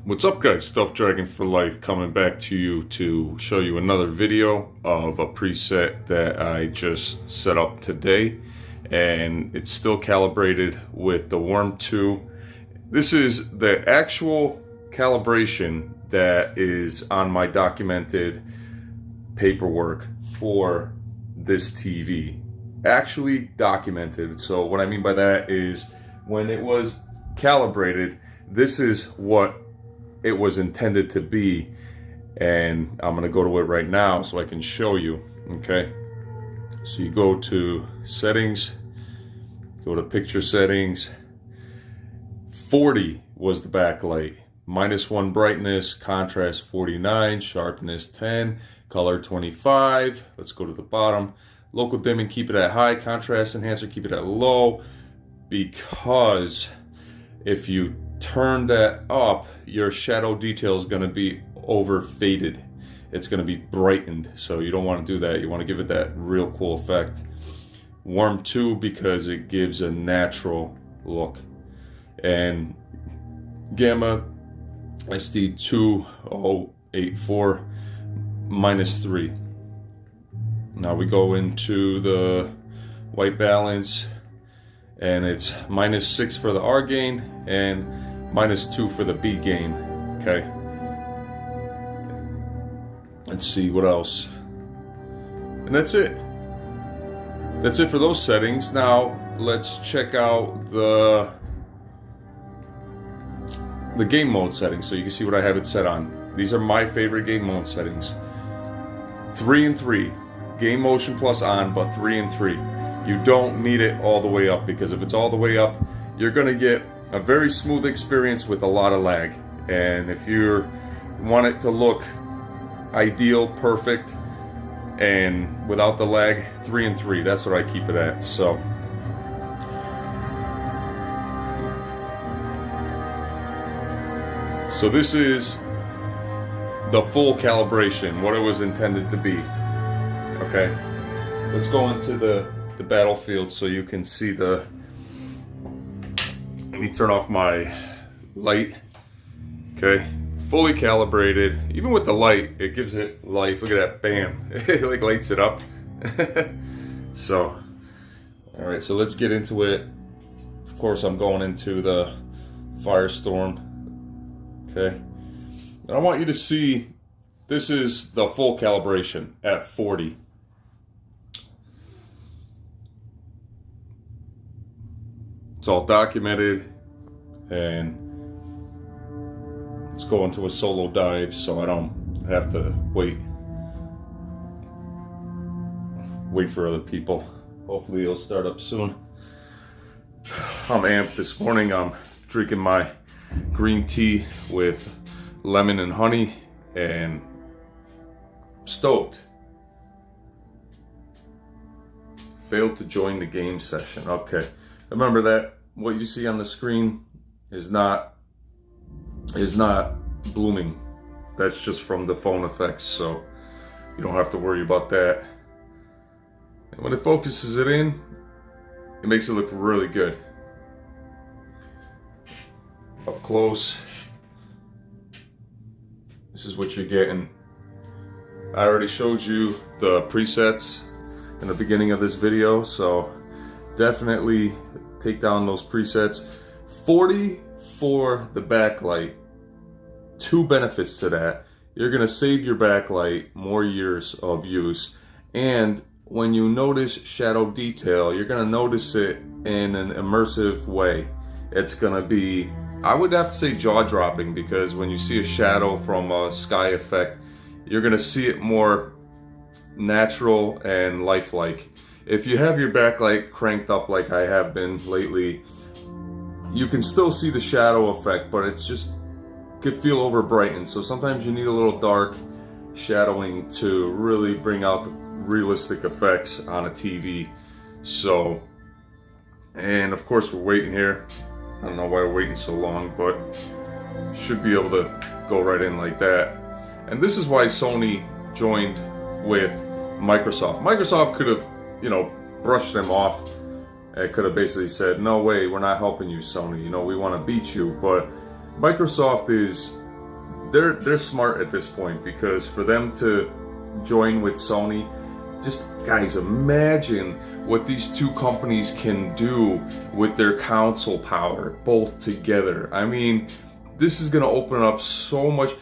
What's up guys, Stuff Dragon for Life coming back to you to show you another video of a preset that I just set up today, and it's still calibrated with the Worm 2. This is the actual calibration that is on my documented paperwork for this TV. Actually documented. So what I mean by that is when it was calibrated, this is what it was intended to be, and I'm gonna go to it right now so I can show you. Okay, so you go to settings, go to picture settings. 40 was the backlight, -1 brightness, contrast 49, sharpness 10, color 25. Let's go to the bottom. Local dimming, keep it at high. Contrast enhancer, keep it at low, because if you turn that up, your shadow detail is going to be over faded. It's going to be brightened, so you don't want to do that. You want to give it that real cool effect. Worm 2 because it gives a natural look. And Gamma SD2084 -3. Now we go into the white balance, and it's -6 for the R gain and -2 for the B gain. Okay, let's see what else, and that's it for those settings. Now let's check out the game mode settings so you can see what I have it set on. These are my favorite game mode settings. 3 and 3 game motion plus on, but 3 and 3. You don't need it all the way up, because if it's all the way up, you're going to get a very smooth experience with a lot of lag. And if you want it to look ideal, perfect, and without the lag, 3 and 3, that's what I keep it at. So this is the full calibration, what it was intended to be. Okay, let's go into the battlefield so you can see the. Let me turn off my light. Okay, fully calibrated. Even with the light, it gives it life. Look at that, bam! It like lights it up. So, all right, so let's get into it. Of course, I'm going into the Firestorm. Okay, and I want you to see this is the full calibration at 40. It's all documented, and let's go into a solo dive so I don't have to wait for other people. Hopefully it'll start up soon. I'm amped this morning. I'm drinking my green tea with lemon and honey, and stoked. Failed to join the game session. Okay. Remember that what you see on the screen is not blooming. That's just from the phone effects, so you don't have to worry about that. And when it focuses it in, it makes it look really good. Up close, this is what you're getting. I already showed you the presets in the beginning of this video, so definitely take down those presets. 40 for the backlight. 2 benefits to that. You're gonna save your backlight more years of use, and when you notice shadow detail, you're gonna notice it in an immersive way. It's gonna be, I would have to say, jaw-dropping, because when you see a shadow from a sky effect, you're gonna see it more natural and lifelike. If you have your backlight cranked up like I have been lately, you can still see the shadow effect, but it's just could feel over brightened. So sometimes you need a little dark shadowing to really bring out the realistic effects on a TV. So, and of course we're waiting here. I don't know why we're waiting so long, but should be able to go right in like that. And this is why Sony joined with Microsoft. Microsoft could have, brushed them off. It could have basically said, no way, we're not helping you, Sony. We want to beat you. But Microsoft is they're smart at this point, because for them to join with Sony, just guys, imagine what these two companies can do with their console power both together. I mean, this is going to open up so much.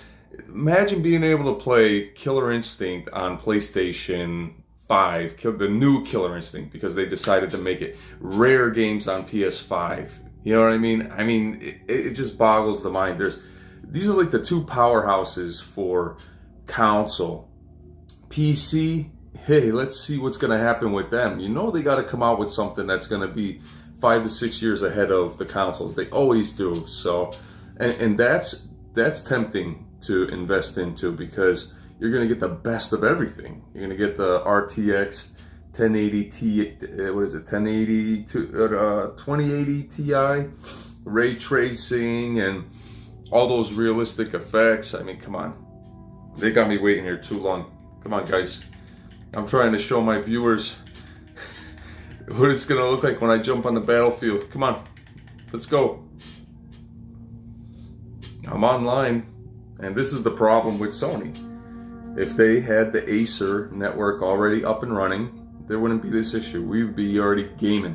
Imagine being able to play Killer Instinct on PlayStation 5, the new Killer Instinct, because they decided to make it rare games on PS5. You know what I mean? I mean, it just boggles the mind. These are like the two powerhouses for console. PC, hey, let's see what's going to happen with them. You know they got to come out with something that's going to be 5 to 6 years ahead of the consoles. They always do. So, and that's tempting to invest into, because you're going to get the best of everything. You're going to get the RTX 1080 Ti, what is it, 1080 to 2080 Ti, ray tracing, and all those realistic effects. I mean, come on. They got me waiting here too long. Come on, guys. I'm trying to show my viewers what it's going to look like when I jump on the battlefield. Come on. Let's go. I'm online. And this is the problem with Sony. If they had the Acer network already up and running, there wouldn't be this issue. We'd be already gaming.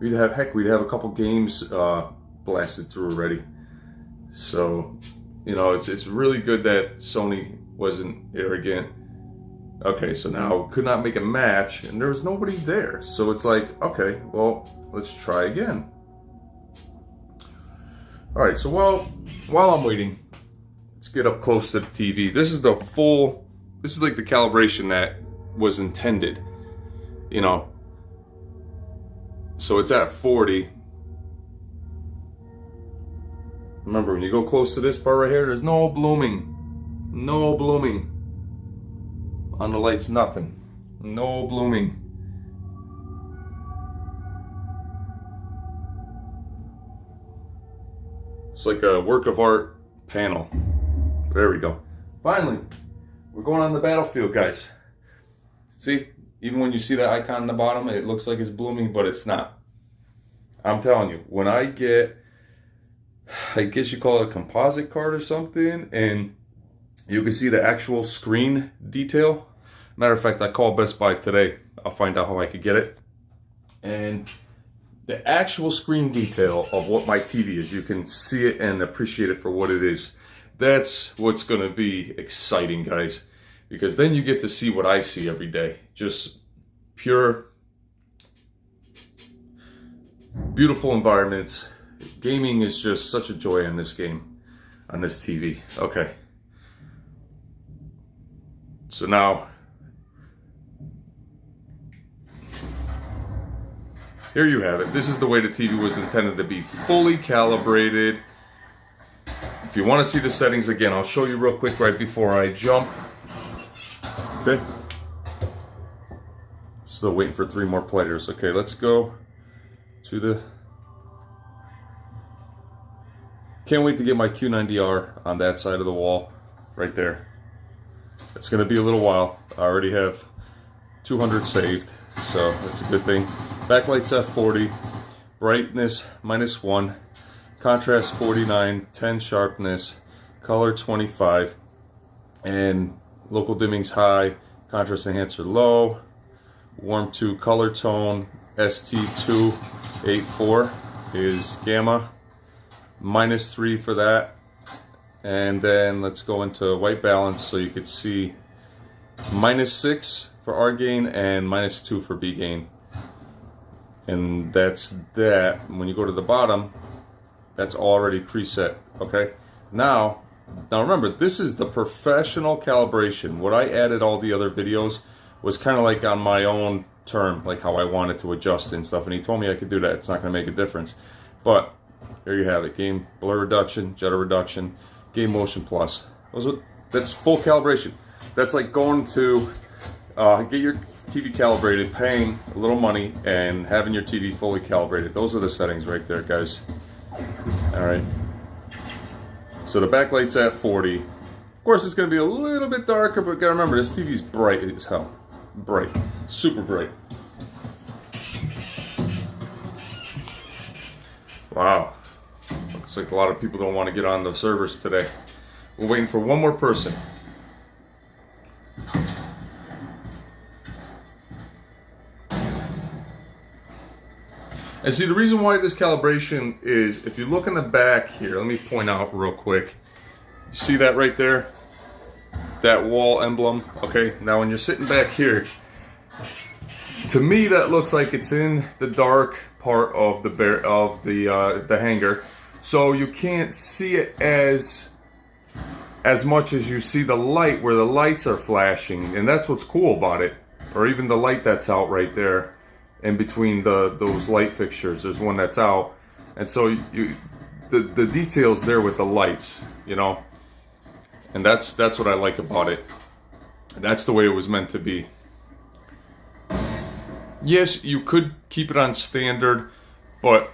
We'd have a couple games blasted through already. So, you know, it's really good that Sony wasn't arrogant. Okay, so now could not make a match, and there was nobody there. So it's like, okay, well, let's try again. All right, so while I'm waiting, let's get up close to the TV. This is like the calibration that was intended, you know. So it's at 40. Remember, when you go close to this part right here, there's no blooming. No blooming. On the lights, nothing. No blooming. It's like a work of art panel. There we go. Finally, we're going on the battlefield, guys. See, even when you see that icon in the bottom, it looks like it's blooming, but it's not. I'm telling you, when I get, I guess you call it a composite card or something, and you can see the actual screen detail. Matter of fact, I called Best Buy today. I'll find out how I could get it. And the actual screen detail of what my TV is, you can see it and appreciate it for what it is. That's what's going to be exciting, guys. Because then you get to see what I see every day. Just pure, beautiful environments. Gaming is just such a joy in this game, on this TV. Okay. So now, here you have it. This is the way the TV was intended to be, fully calibrated. If you want to see the settings again, I'll show you real quick right before I jump. Okay. Still waiting for 3 more players. Okay, let's go to the... Can't wait to get my Q9DR on that side of the wall, right there. It's going to be a little while. I already have 200 saved, so that's a good thing. Backlight's at 40, brightness -1, contrast 49, 10 sharpness, color 25, and local dimming's high, contrast enhancer low, warm to color tone ST284 is gamma, -3 for that. And then let's go into white balance so you could see -6 for R gain and -2 for B gain. And that's that. When you go to the bottom, that's already preset. Okay. Now remember, this is the professional calibration. What I added all the other videos was kind of like on my own term, like how I wanted to adjust and stuff. And he told me I could do that. It's not going to make a difference. But here you have it: game blur reduction, jitter reduction, game motion plus. That's full calibration. That's like going to get your TV calibrated, paying a little money, and having your TV fully calibrated. Those are the settings right there, guys. All right. So the backlight's at 40. Of course, it's going to be a little bit darker, but gotta remember, this TV's bright as hell. Bright. Super bright. Wow. Looks like a lot of people don't want to get on the servers today. We're waiting for one more person. And see, the reason why this calibration is, if you look in the back here, let me point out real quick. You see that right there? That wall emblem? Okay, now when you're sitting back here, to me that looks like it's in the dark part of the hanger. So you can't see it as much as you see the light where the lights are flashing. And that's what's cool about it. Or even the light that's out right there. In between those light fixtures, there's one that's out, and so the details there with the lights, you know, and that's what I like about it. That's the way it was meant to be. Yes, you could keep it on standard, but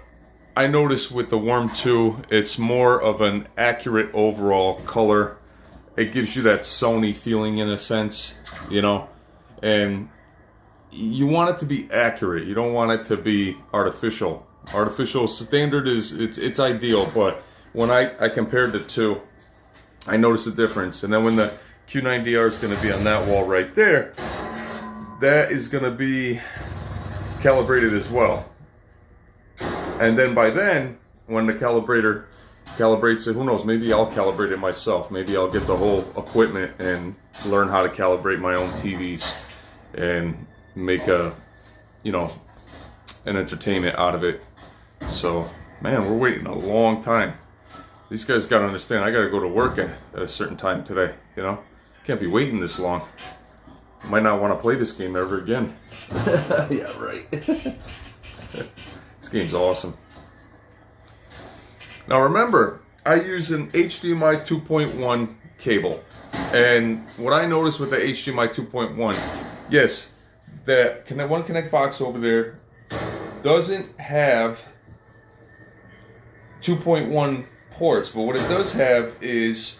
I noticed with the Worm 2, it's more of an accurate overall color. It gives you that Sony feeling in a sense, you know, and you want it to be accurate. You don't want it to be artificial. Artificial standard is it's ideal, but when I compared the two, I noticed a difference. And then when the Q9DR is going to be on that wall right there, that is going to be calibrated as well. And then by then, when the calibrator calibrates it, who knows, maybe I'll calibrate it myself. Maybe I'll get the whole equipment and learn how to calibrate my own TVs and make an entertainment out of it. So, man, we're waiting a long time. These guys got to understand, I got to go to work at a certain time today, you know? Can't be waiting this long. Might not want to play this game ever again. Yeah, right. This game's awesome. Now remember, I use an HDMI 2.1 cable. And what I noticed with the HDMI 2.1, yes, that one connect box over there doesn't have 2.1 ports, but what it does have is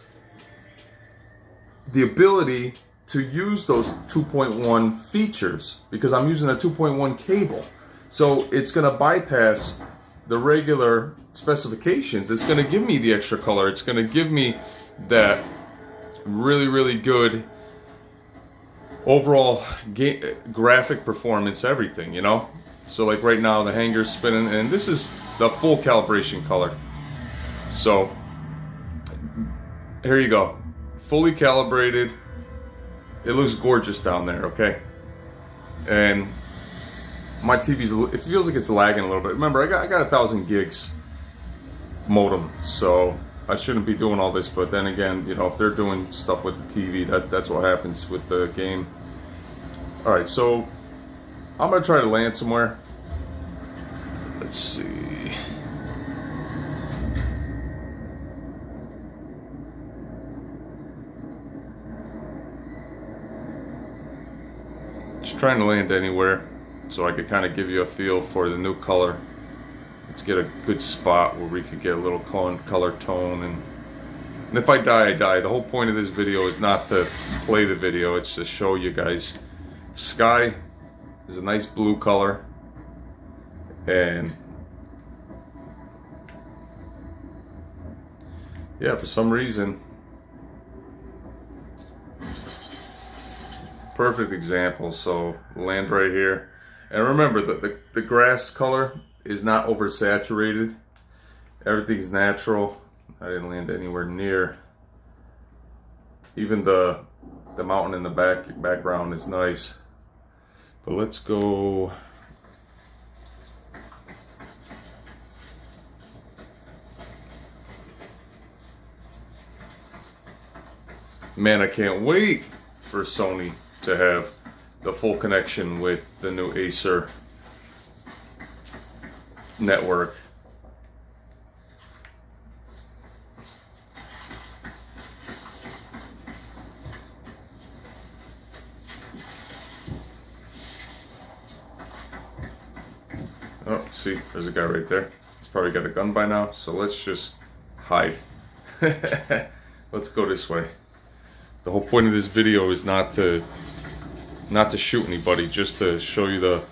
the ability to use those 2.1 features, because I'm using a 2.1 cable. So it's going to bypass the regular specifications. It's going to give me the extra color. It's going to give me that really, really good overall graphic performance, everything, you know. So like right now the hanger's spinning, and this is the full calibration color. So here you go, fully calibrated. It looks gorgeous down there, okay? And my TV's, it feels like it's lagging a little bit. Remember, I got 1,000 gigs modem, so I shouldn't be doing all this, but then again, you know, if they're doing stuff with the TV, that's what happens with the game. All right, so I'm gonna try to land somewhere. Let's see. Just trying to land anywhere so I could kind of give you a feel for the new color. Let's get a good spot where we could get a little color tone, and if I die, I die. The whole point of this video is not to play the video, it's to show you guys. Sky is a nice blue color, and yeah, for some reason, perfect example. So land right here, and remember that the grass color is not oversaturated. Everything's natural. I didn't land anywhere near. Even the mountain in the background is nice. But let's go. Man, I can't wait for Sony to have the full connection with the new Acer network. Oh, see, there's a guy right there. He's probably got a gun by now, so let's just hide. Let's go this way. The whole point of this video is not to shoot anybody, just to show you the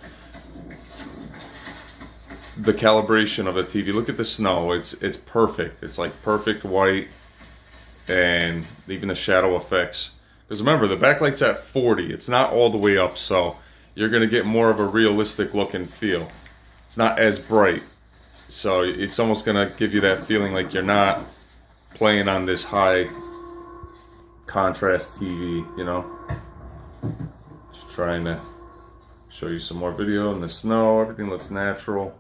calibration of a TV. Look at the snow. It's perfect. It's like perfect white. and even the shadow effects. Because remember, the backlight's at 40. It's not all the way up, so you're going to get more of a realistic look and feel. It's not as bright, so it's almost going to give you that feeling like you're not playing on this high contrast TV, you know. Just trying to show you some more video in the snow. Everything looks natural.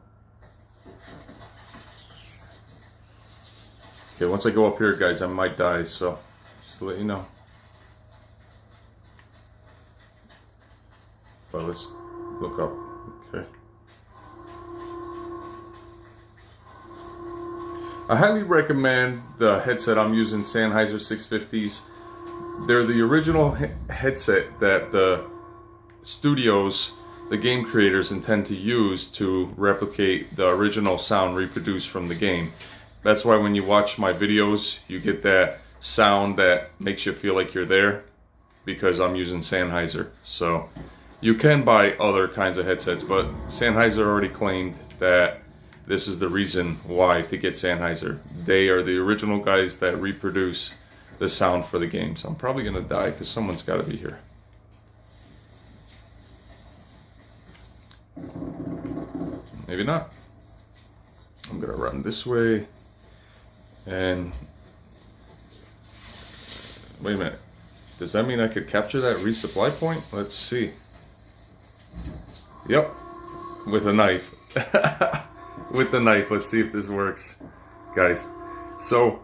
Okay, once I go up here, guys, I might die, so just to let you know. But let's look up. Okay. I highly recommend the headset I'm using, Sennheiser 650s. They're the original headset that the studios, the game creators, intend to use to replicate the original sound reproduced from the game. That's why when you watch my videos, you get that sound that makes you feel like you're there, because I'm using Sennheiser. So you can buy other kinds of headsets, but Sennheiser already claimed that this is the reason why to get Sennheiser. They are the original guys that reproduce the sound for the game. So I'm probably gonna die because someone's gotta be here. Maybe not. I'm gonna run this way. And wait a minute. Does that mean I could capture that resupply point? Let's see. Yep. With a knife. With the knife. Let's see if this works, guys. So,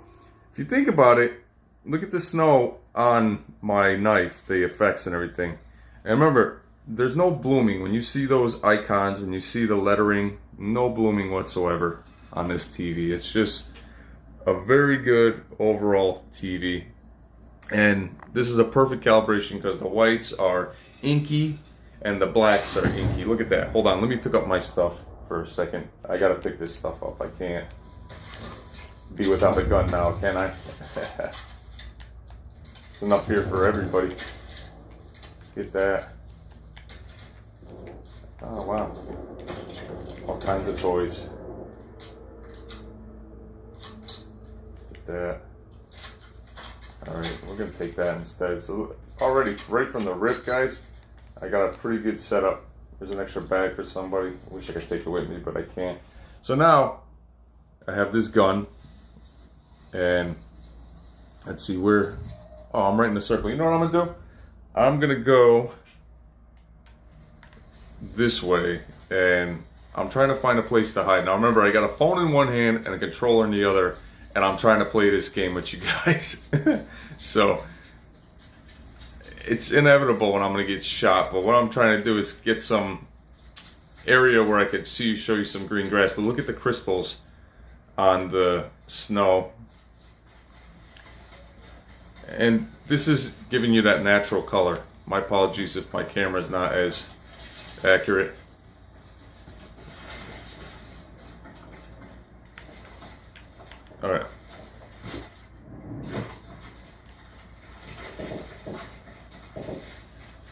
if you think about it, look at the snow on my knife, the effects and everything. And remember, there's no blooming. When you see those icons, when you see the lettering, no blooming whatsoever on this TV. It's just a very good overall TV. And this is a perfect calibration because the whites are inky and the blacks are inky. Look at that. Hold on, let me pick up my stuff for a second. I gotta pick this stuff up. I can't be without a gun now, can I? It's enough here for everybody. Get that. Oh wow. All kinds of toys. Get that. Alright, we're gonna take that instead. So already, right from the rip, guys, I got a pretty good setup. There's an extra bag for somebody. I wish I could take it with me, but I can't. So now, I have this gun, and let's see where, oh, I'm right in the circle. You know what I'm gonna do? I'm gonna go this way, and I'm trying to find a place to hide. Now remember, I got a phone in one hand and a controller in the other, and I'm trying to play this game with you guys. So it's inevitable when I'm gonna get shot, but what I'm trying to do is get some area where I could see, show you some green grass. But look at the crystals on the snow, and this is giving you that natural color. My apologies if my camera is not as accurate. All right.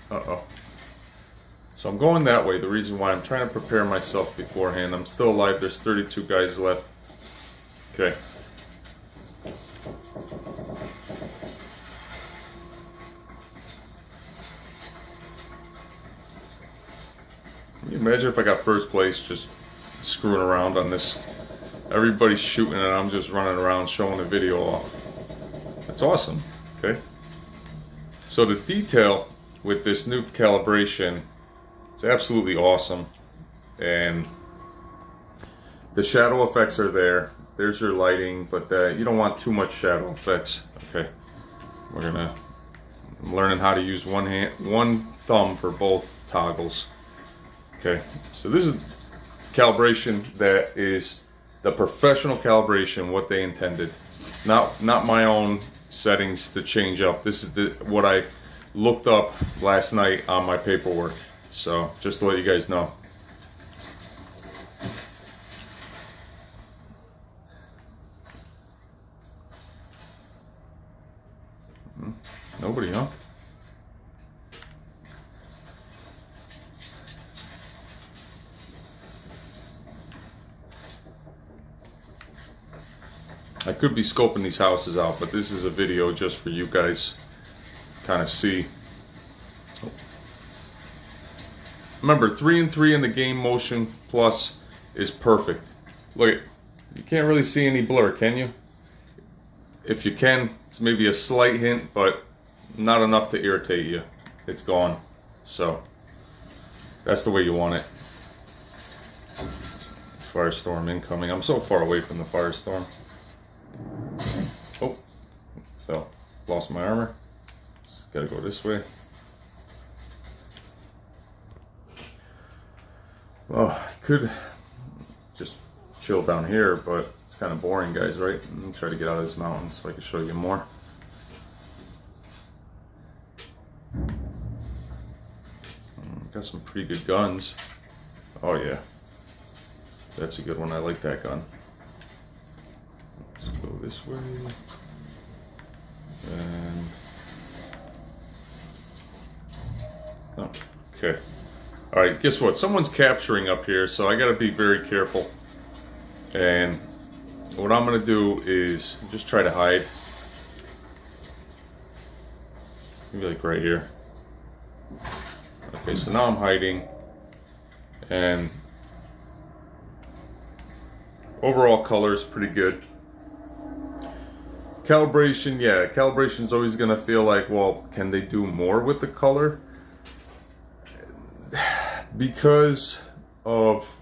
Uh-oh. So I'm going that way. The reason why, I'm trying to prepare myself beforehand. I'm still alive. There's 32 guys left. Okay. Can you imagine if I got first place just screwing around on this? Everybody's shooting and I'm just running around showing the video off. That's awesome. Okay. So the detail with this new calibration is absolutely awesome. And the shadow effects are there. There's your lighting, but you don't want too much shadow effects. Okay. I'm learning how to use one thumb for both toggles. Okay. So this is calibration that is the professional calibration, what they intended. Not my own settings to change up. This is what I looked up last night on my paperwork. So just to let you guys know. Nobody, huh? I could be scoping these houses out, but this is a video just for you guys kind of see. Remember, 3 and 3 in the game motion plus is perfect. Look, you can't really see any blur, can you? If you can, it's maybe a slight hint, but not enough to irritate you. It's gone. So that's the way you want it. Firestorm incoming. I'm so far away from the firestorm. Oh, fell. Lost my armor. Gotta go this way. Well, I could just chill down here, but it's kind of boring, guys, right? Let me try to get out of this mountain so I can show you more. Got some pretty good guns. Oh yeah, that's a good one. I like that gun. Let's go this way. And oh, okay. All right, guess what? Someone's capturing up here, so I gotta be very careful. And what I'm gonna do is just try to hide. Maybe like right here. Okay, so now I'm hiding. And overall color is pretty good. Calibration, yeah, calibration is always gonna feel like, well, can they do more with the color? Because of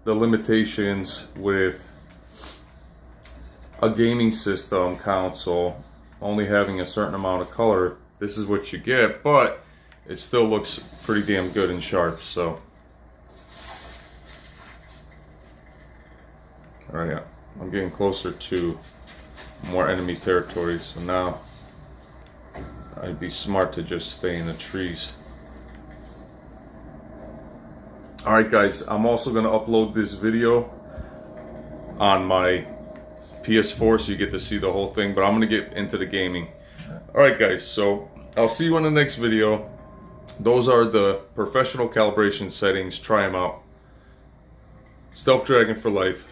the limitations with a gaming system console only having a certain amount of color, this is what you get, but it still looks pretty damn good and sharp. So alright, yeah, I'm getting closer to more enemy territory, so now I'd be smart to just stay in the trees. Alright guys, I'm also going to upload this video on my PS4 so you get to see the whole thing, but I'm going to get into the gaming. Alright guys, so I'll see you in the next video. Those are the professional calibration settings. Try them out. Stealth Dragon for life.